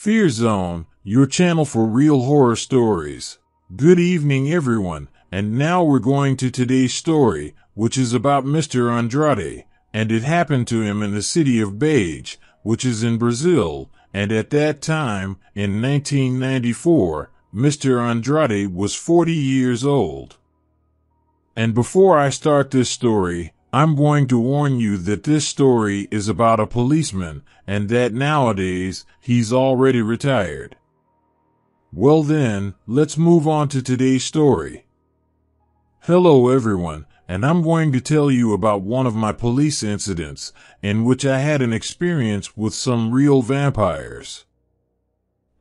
Fear Zone, your channel for real horror stories. Good evening everyone, and now we're going to today's story, which is about Mr. Andrade, and it happened to him in the city of Beige, which is in Brazil, and at that time, in 1994, Mr. Andrade was 40 years old. And before I start this story, I'm going to warn you that this story is about a policeman, and that nowadays, he's already retired. Well then, let's move on to today's story. Hello everyone, and I'm going to tell you about one of my police incidents, in which I had an experience with some real vampires.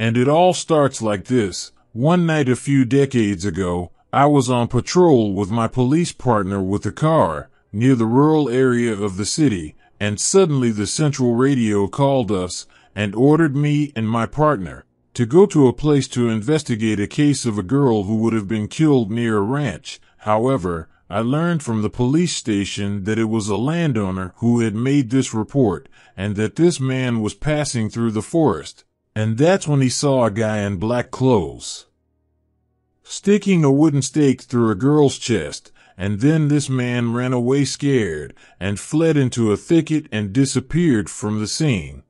And it all starts like this. One night a few decades ago, I was on patrol with my police partner with a car, near the rural area of the city, and suddenly the central radio called us and ordered me and my partner to go to a place to investigate a case of a girl who would have been killed near a ranch. However, I learned from the police station that it was a landowner who had made this report, and that this man was passing through the forest, and that's when he saw a guy in black clothes sticking a wooden stake through a girl's chest. And then this man ran away scared and fled into a thicket and disappeared from the scene.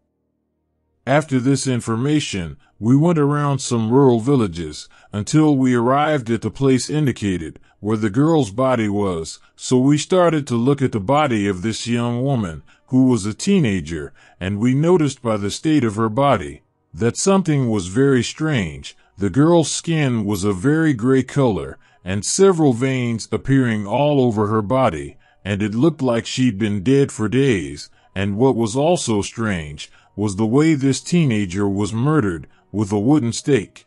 After this information, we went around some rural villages until we arrived at the place indicated where the girl's body was. So we started to look at the body of this young woman who was a teenager, and we noticed by the state of her body that something was very strange. The girl's skin was a very gray color, and several veins appearing all over her body, and it looked like she'd been dead for days. And what was also strange was the way this teenager was murdered, with a wooden stake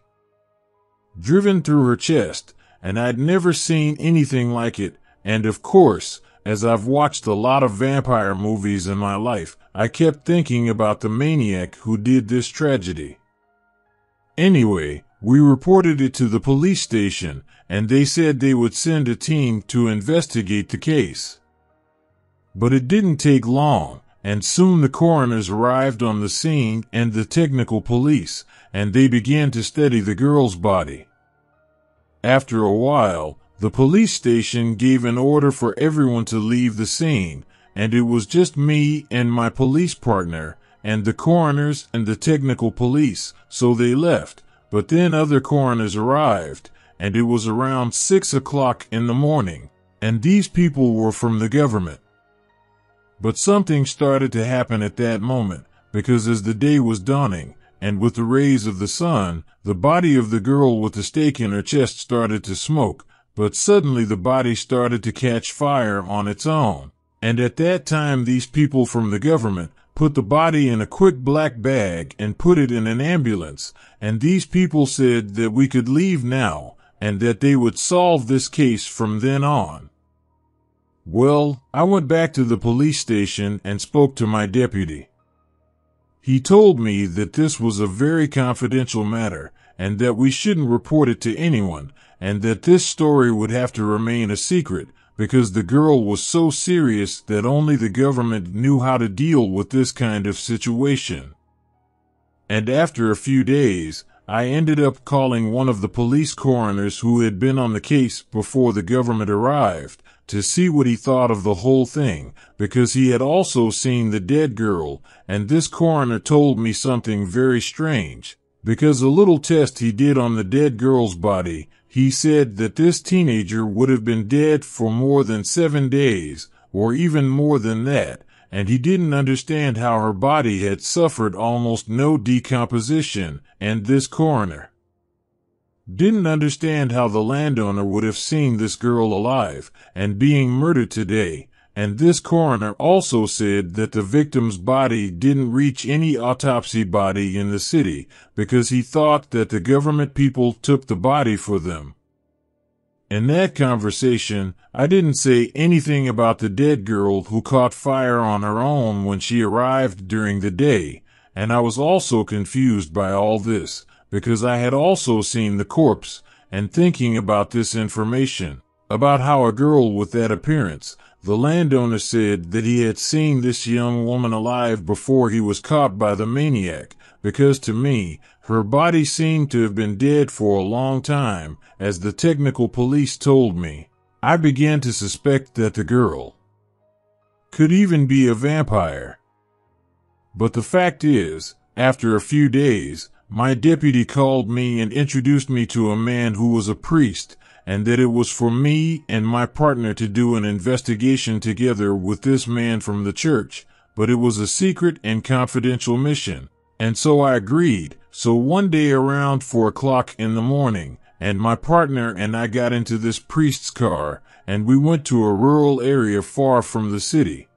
driven through her chest, and I'd never seen anything like it. And of course, as I've watched a lot of vampire movies in my life, I kept thinking about the maniac who did this tragedy. Anyway, we reported it to the police station, and they said they would send a team to investigate the case. But it didn't take long, and soon the coroners arrived on the scene and the technical police, and they began to study the girl's body. After a while, the police station gave an order for everyone to leave the scene, and it was just me and my police partner, and the coroners and the technical police, so they left. But then other coroners arrived, and it was around 6 o'clock in the morning, and these people were from the government. But something started to happen at that moment, because as the day was dawning, and with the rays of the sun, the body of the girl with the stake in her chest started to smoke, but suddenly the body started to catch fire on its own. And at that time these people from the government put the body in a quick black bag and put it in an ambulance, and these people said that we could leave now, and that they would solve this case from then on. Well, I went back to the police station and spoke to my deputy. He told me that this was a very confidential matter, and that we shouldn't report it to anyone, and that this story would have to remain a secret, because the girl was so serious that only the government knew how to deal with this kind of situation. And after a few days, I ended up calling one of the police coroners who had been on the case before the government arrived, to see what he thought of the whole thing, because he had also seen the dead girl, and this coroner told me something very strange, because a little test he did on the dead girl's body, he said that this teenager would have been dead for more than 7 days, or even more than that, and he didn't understand how her body had suffered almost no decomposition, and this coroner didn't understand how the landowner would have seen this girl alive and being murdered today. And this coroner also said that the victim's body didn't reach any autopsy body in the city, because he thought that the government people took the body for them. In that conversation, I didn't say anything about the dead girl who caught fire on her own when she arrived during the day, and I was also confused by all this, because I had also seen the corpse, and thinking about this information, about how a girl with that appearance, The landowner said that he had seen this young woman alive before he was caught by the maniac, because to me, her body seemed to have been dead for a long time, as the technical police told me. I began to suspect that the girl could even be a vampire. But the fact is, after a few days, my deputy called me and introduced me to a man who was a priest, and that it was for me and my partner to do an investigation together with this man from the church, but it was a secret and confidential mission. And so I agreed. So one day around 4 o'clock in the morning, and my partner and I got into this priest's car, and we went to a rural area far from the city.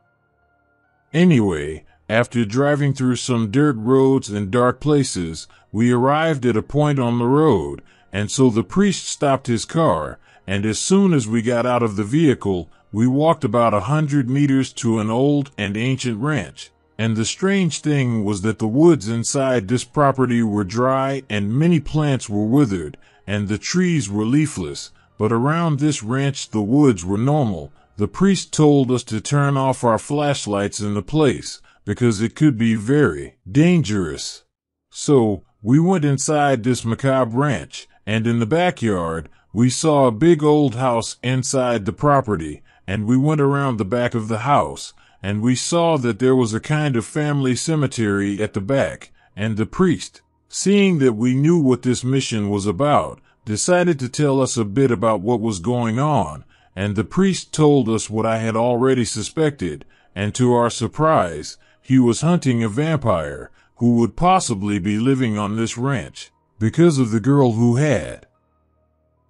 Anyway, after driving through some dirt roads and dark places, we arrived at a point on the road, and so the priest stopped his car, and as soon as we got out of the vehicle, we walked about 100 meters to an old and ancient ranch. And the strange thing was that the woods inside this property were dry and many plants were withered, and the trees were leafless, but around this ranch the woods were normal. The priest told us to turn off our flashlights in the place, because it could be very dangerous. So, we went inside this macabre ranch, and in the backyard, we saw a big old house inside the property, and we went around the back of the house, and we saw that there was a kind of family cemetery at the back, and the priest, seeing that we knew what this mission was about, decided to tell us a bit about what was going on, and the priest told us what I had already suspected, and to our surprise, he was hunting a vampire, who would possibly be living on this ranch, because of the girl who had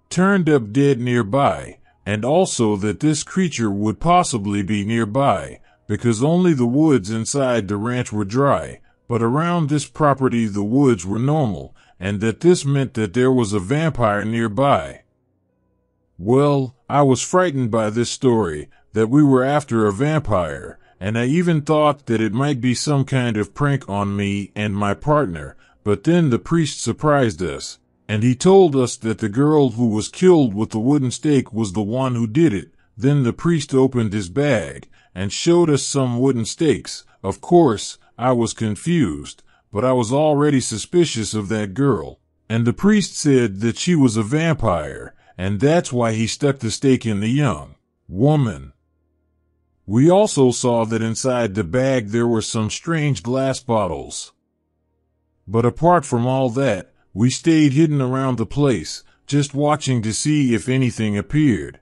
turned up dead nearby, and also that this creature would possibly be nearby, because only the woods inside the ranch were dry, but around this property the woods were normal, and that this meant that there was a vampire nearby. Well, I was frightened by this story, that we were after a vampire, and I even thought that it might be some kind of prank on me and my partner, but then the priest surprised us, and he told us that the girl who was killed with the wooden stake was the one who did it. Then the priest opened his bag and showed us some wooden stakes. Of course, I was confused, but I was already suspicious of that girl, and the priest said that she was a vampire, and that's why he stuck the stake in the young woman. We also saw that inside the bag there were some strange glass bottles. But apart from all that, we stayed hidden around the place, just watching to see if anything appeared.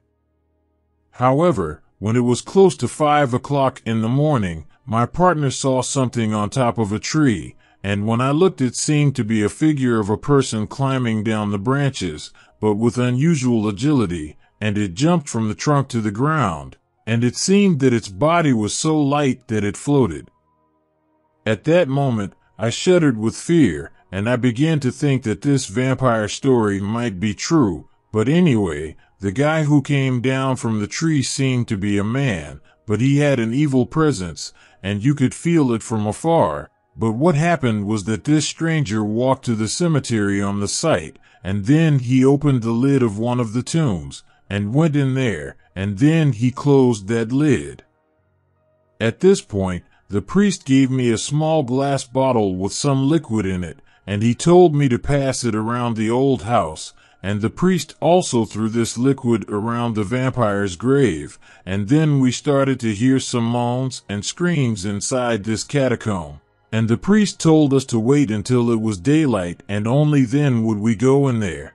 However, when it was close to 5 o'clock in the morning, my partner saw something on top of a tree, and when I looked it seemed to be a figure of a person climbing down the branches, but with unusual agility, and it jumped from the trunk to the ground, and it seemed that its body was so light that it floated. At that moment, I shuddered with fear, and I began to think that this vampire story might be true, but anyway, the guy who came down from the tree seemed to be a man, but he had an evil presence, and you could feel it from afar. But what happened was that this stranger walked to the cemetery on the site, and then he opened the lid of one of the tombs, and went in there, and then he closed that lid. At this point, the priest gave me a small glass bottle with some liquid in it, and he told me to pass it around the old house, and the priest also threw this liquid around the vampire's grave, and then we started to hear some moans and screams inside this catacomb, and the priest told us to wait until it was daylight, and only then would we go in there.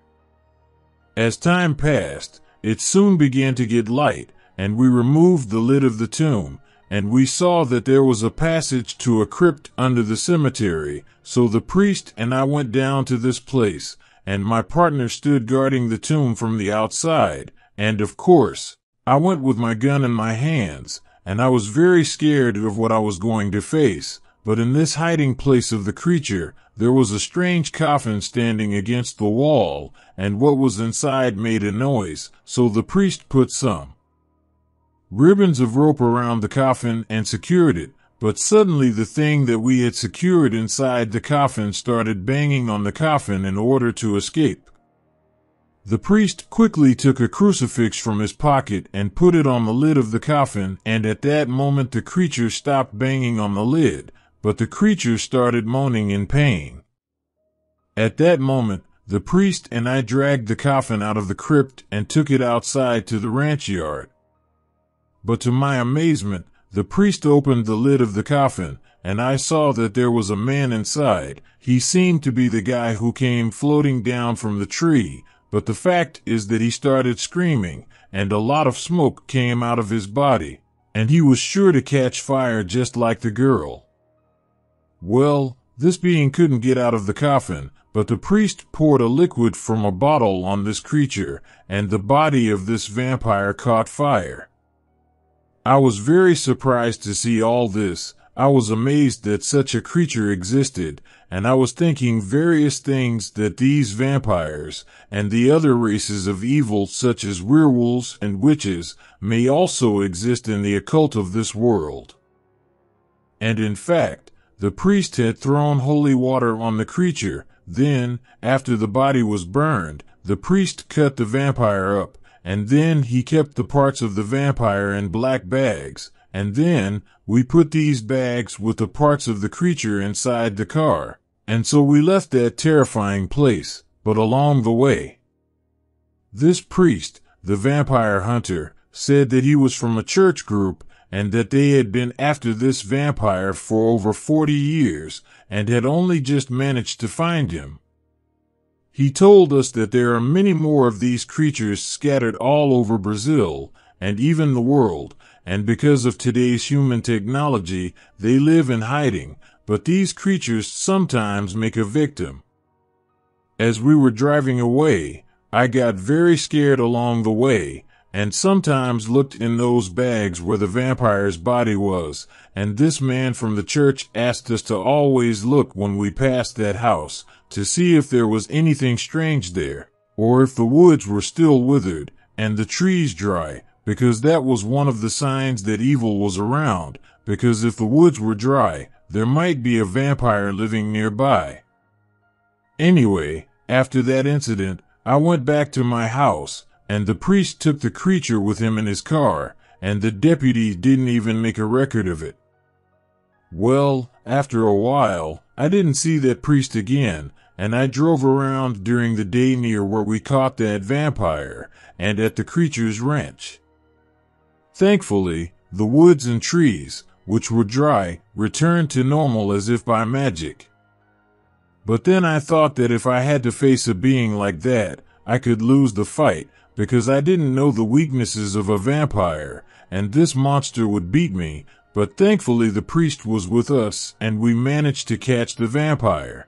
As time passed, it soon began to get light, and we removed the lid of the tomb, and we saw that there was a passage to a crypt under the cemetery, so the priest and I went down to this place, and my partner stood guarding the tomb from the outside, and of course, I went with my gun in my hands, and I was very scared of what I was going to face, but in this hiding place of the creature, there was a strange coffin standing against the wall, and what was inside made a noise, so the priest put some ribbons of rope around the coffin and secured it, but suddenly the thing that we had secured inside the coffin started banging on the coffin in order to escape. The priest quickly took a crucifix from his pocket and put it on the lid of the coffin, and at that moment the creature stopped banging on the lid, but the creature started moaning in pain. At that moment, the priest and I dragged the coffin out of the crypt and took it outside to the ranch yard. But to my amazement, the priest opened the lid of the coffin, and I saw that there was a man inside. He seemed to be the guy who came floating down from the tree, but the fact is that he started screaming, and a lot of smoke came out of his body, and he was sure to catch fire just like the girl. Well, this being couldn't get out of the coffin, but the priest poured a liquid from a bottle on this creature, and the body of this vampire caught fire. I was very surprised to see all this. I was amazed that such a creature existed, and I was thinking various things that these vampires, and the other races of evil such as werewolves and witches, may also exist in the occult of this world. And in fact, the priest had thrown holy water on the creature. Then, after the body was burned, the priest cut the vampire up, and then he kept the parts of the vampire in black bags, and then we put these bags with the parts of the creature inside the car, and so we left that terrifying place. But along the way, this priest, the vampire hunter, said that he was from a church group, and that they had been after this vampire for over 40 years, and had only just managed to find him. He told us that there are many more of these creatures scattered all over Brazil, and even the world, and because of today's human technology, they live in hiding, but these creatures sometimes make a victim. As we were driving away, I got very scared along the way, and sometimes looked in those bags where the vampire's body was, and this man from the church asked us to always look when we passed that house, to see if there was anything strange there, or if the woods were still withered, and the trees dry, because that was one of the signs that evil was around, because if the woods were dry, there might be a vampire living nearby. Anyway, after that incident, I went back to my house, and the priest took the creature with him in his car, and the deputy didn't even make a record of it. Well, after a while, I didn't see that priest again, and I drove around during the day near where we caught that vampire, and at the creature's ranch. Thankfully, the woods and trees, which were dry, returned to normal as if by magic. But then I thought that if I had to face a being like that, I could lose the fight, because I didn't know the weaknesses of a vampire, and this monster would beat me, but thankfully the priest was with us, and we managed to catch the vampire.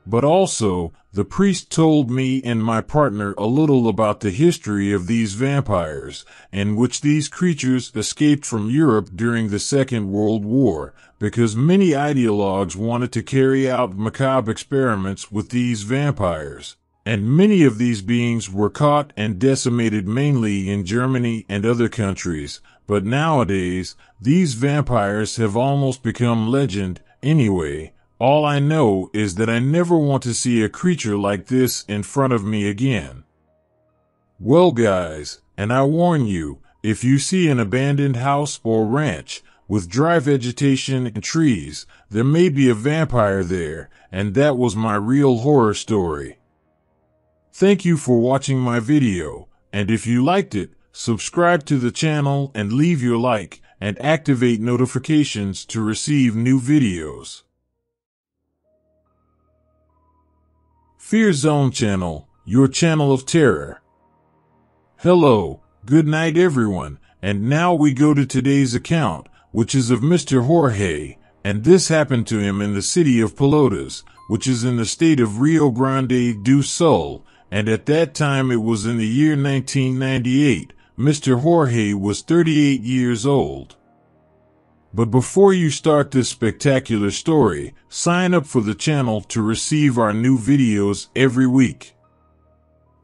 But also, the priest told me and my partner a little about the history of these vampires, in which these creatures escaped from Europe during the Second World War, because many ideologues wanted to carry out macabre experiments with these vampires. And many of these beings were caught and decimated mainly in Germany and other countries, but nowadays, these vampires have almost become legend. Anyway, all I know is that I never want to see a creature like this in front of me again. Well guys, and I warn you, if you see an abandoned house or ranch with dry vegetation and trees, there may be a vampire there, and that was my real horror story. Thank you for watching my video, and if you liked it, subscribe to the channel and leave your like, and activate notifications to receive new videos. Fear Zone Channel, your channel of terror. Hello, good night everyone, and now we go to today's account, which is of Mr. Jorge, and this happened to him in the city of Pelotas, which is in the state of Rio Grande do Sul, and at that time it was in the year 1998. Mr. Jorge was 38 years old. But before you start this spectacular story, sign up for the channel to receive our new videos every week.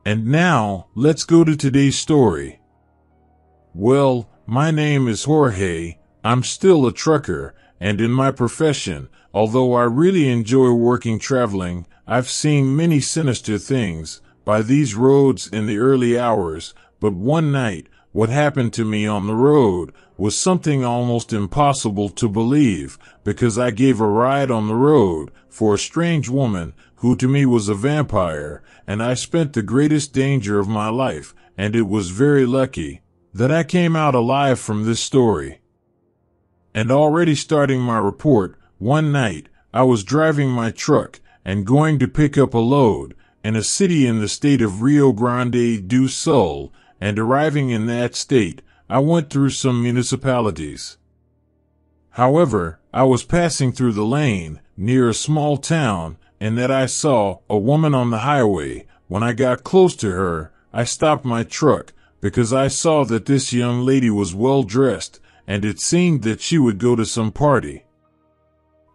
And now, let's go to today's story. Well, my name is Jorge, I'm still a trucker, and in my profession, although I really enjoy working traveling, I've seen many sinister things, by these roads in the early hours, but one night, what happened to me on the road was something almost impossible to believe, because I gave a ride on the road for a strange woman who to me was a vampire, and I spent the greatest danger of my life, and it was very lucky that I came out alive from this story. And already starting my report, one night I was driving my truck and going to pick up a load in a city in the state of Rio Grande do Sul, and arriving in that state, I went through some municipalities. However, I was passing through the lane near a small town, and that I saw a woman on the highway. When I got close to her, I stopped my truck because I saw that this young lady was well dressed, and it seemed that she would go to some party.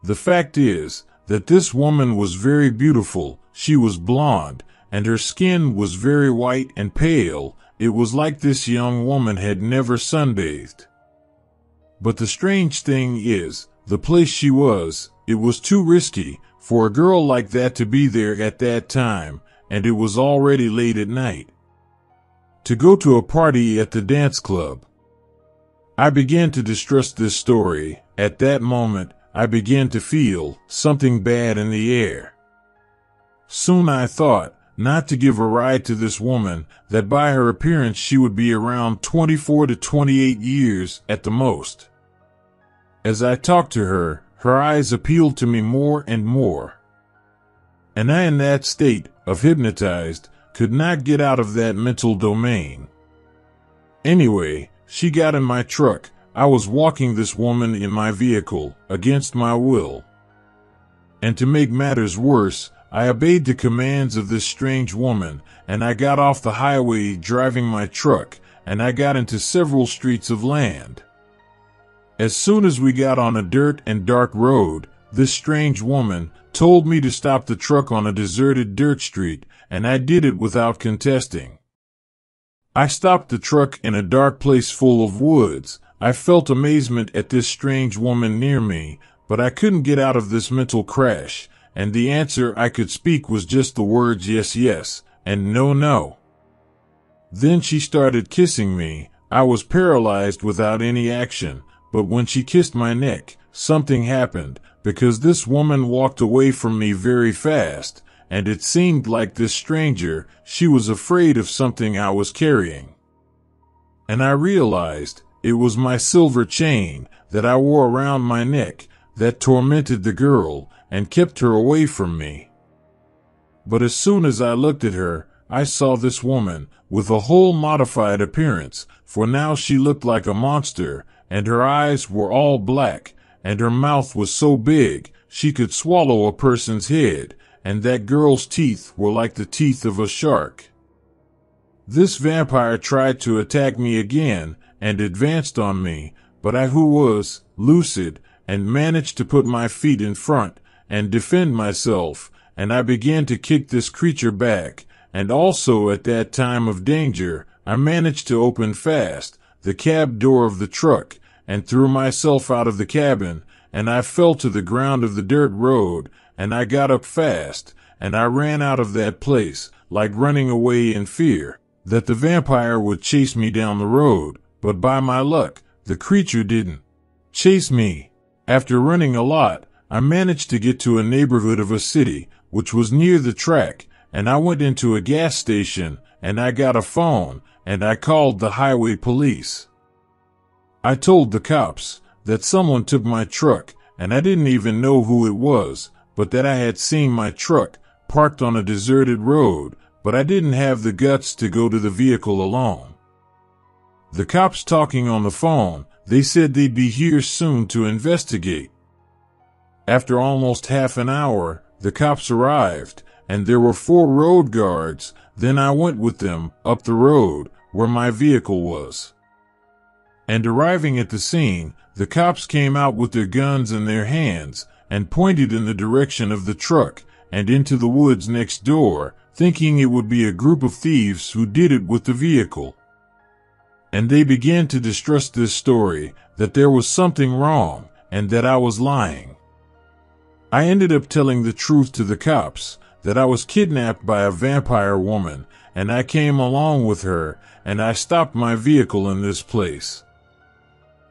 The fact is that this woman was very beautiful. She was blonde, and her skin was very white and pale. It was like this young woman had never sunbathed. But the strange thing is, the place she was, it was too risky for a girl like that to be there at that time, and it was already late at night. To go to a party at the dance club. I began to distrust this story. At that moment, I began to feel something bad in the air. Soon I thought not to give a ride to this woman, that by her appearance she would be around 24 to 28 years at the most. As I talked to her, her eyes appealed to me more and more. And I, in that state of hypnotized, could not get out of that mental domain. Anyway, she got in my truck. I was walking this woman in my vehicle against my will. And to make matters worse, I obeyed the commands of this strange woman, and I got off the highway driving my truck, and I got into several streets of land. As soon as we got on a dirt and dark road, this strange woman told me to stop the truck on a deserted dirt street, and I did it without contesting. I stopped the truck in a dark place full of woods. I felt amazement at this strange woman near me, but I couldn't get out of this mental crash, and the answer I could speak was just the words yes, yes, and no, no. Then she started kissing me. I was paralyzed without any action, but when she kissed my neck, something happened, because this woman walked away from me very fast, and it seemed like this stranger, she was afraid of something I was carrying. And I realized it was my silver chain that I wore around my neck that tormented the girl and kept her away from me. But as soon as I looked at her, I saw this woman with a whole modified appearance, for now she looked like a monster, and her eyes were all black, and her mouth was so big she could swallow a person's head, and that girl's teeth were like the teeth of a shark. This vampire tried to attack me again and advanced on me, but I, who was lucid, and managed to put my feet in front and defend myself, and I began to kick this creature back, and also at that time of danger, I managed to open fast the cab door of the truck and threw myself out of the cabin, and I fell to the ground of the dirt road, and I got up fast, and I ran out of that place, like running away in fear that the vampire would chase me down the road, but by my luck, the creature didn't chase me. After running a lot, I managed to get to a neighborhood of a city, which was near the track, and I went into a gas station, and I got a phone, and I called the highway police. I told the cops that someone took my truck, and I didn't even know who it was, but that I had seen my truck parked on a deserted road, but I didn't have the guts to go to the vehicle alone. The cops talking on the phone, they said they'd be here soon to investigate. After almost half an hour, the cops arrived, and there were 4 road guards. Then I went with them up the road where my vehicle was. And arriving at the scene, the cops came out with their guns in their hands and pointed in the direction of the truck and into the woods next door, thinking it would be a group of thieves who did it with the vehicle. And they began to distrust this story, that there was something wrong, and that I was lying. I ended up telling the truth to the cops, that I was kidnapped by a vampire woman, and I came along with her, and I stopped my vehicle in this place.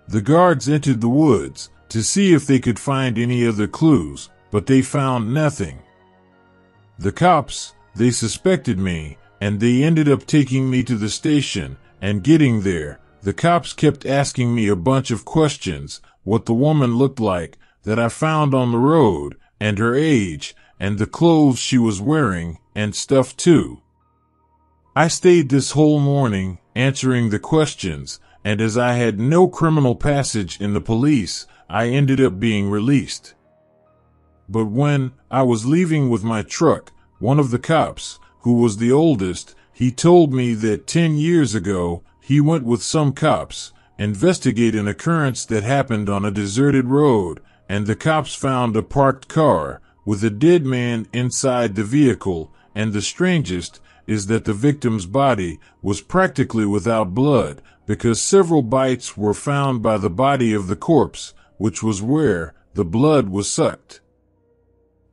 The guards entered the woods to see if they could find any other clues, but they found nothing. The cops, they suspected me, and they ended up taking me to the station, and getting there, the cops kept asking me a bunch of questions, what the woman looked like, that I found on the road, and her age, and the clothes she was wearing, and stuff too. I stayed this whole morning, answering the questions, and as I had no criminal passage in the police, I ended up being released. But when I was leaving with my truck, one of the cops, who was the oldest, he told me that 10 years ago, he went with some cops, investigate an occurrence that happened on a deserted road, and the cops found a parked car with a dead man inside the vehicle, and the strangest is that the victim's body was practically without blood, because several bites were found by the body of the corpse, which was where the blood was sucked.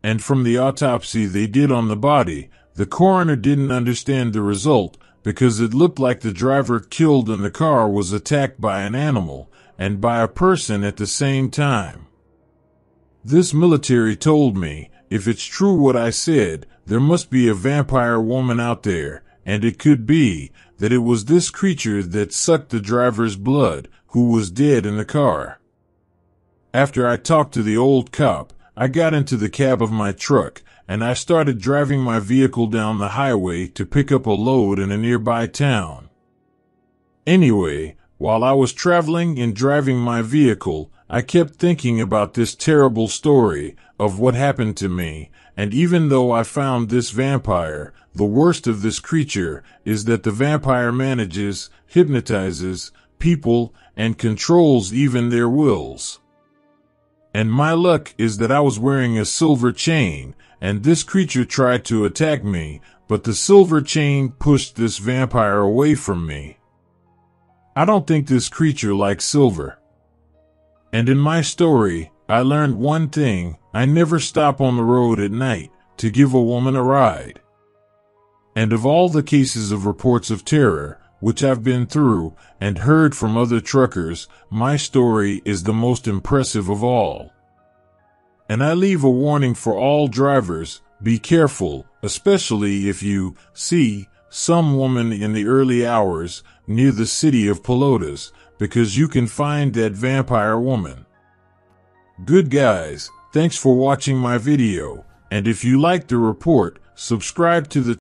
And from the autopsy they did on the body, the coroner didn't understand the result, because it looked like the driver killed in the car was attacked by an animal, and by a person at the same time. This military told me, if it's true what I said, there must be a vampire woman out there, and it could be that it was this creature that sucked the driver's blood, who was dead in the car. After I talked to the old cop, I got into the cab of my truck, and I started driving my vehicle down the highway to pick up a load in a nearby town. Anyway, while I was traveling and driving my vehicle, I kept thinking about this terrible story of what happened to me, and even though I found this vampire, the worst of this creature is that the vampire manages, hypnotizes people, and controls even their wills. And my luck is that I was wearing a silver chain, and this creature tried to attack me, but the silver chain pushed this vampire away from me. I don't think this creature likes silver. And in my story, I learned one thing: I never stop on the road at night to give a woman a ride. And of all the cases of reports of terror, which I've been through and heard from other truckers, my story is the most impressive of all. And I leave a warning for all drivers: be careful, especially if you see some woman in the early hours near the city of Pelotas, because you can find that vampire woman. Good guys, thanks for watching my video, and if you liked the report, subscribe to the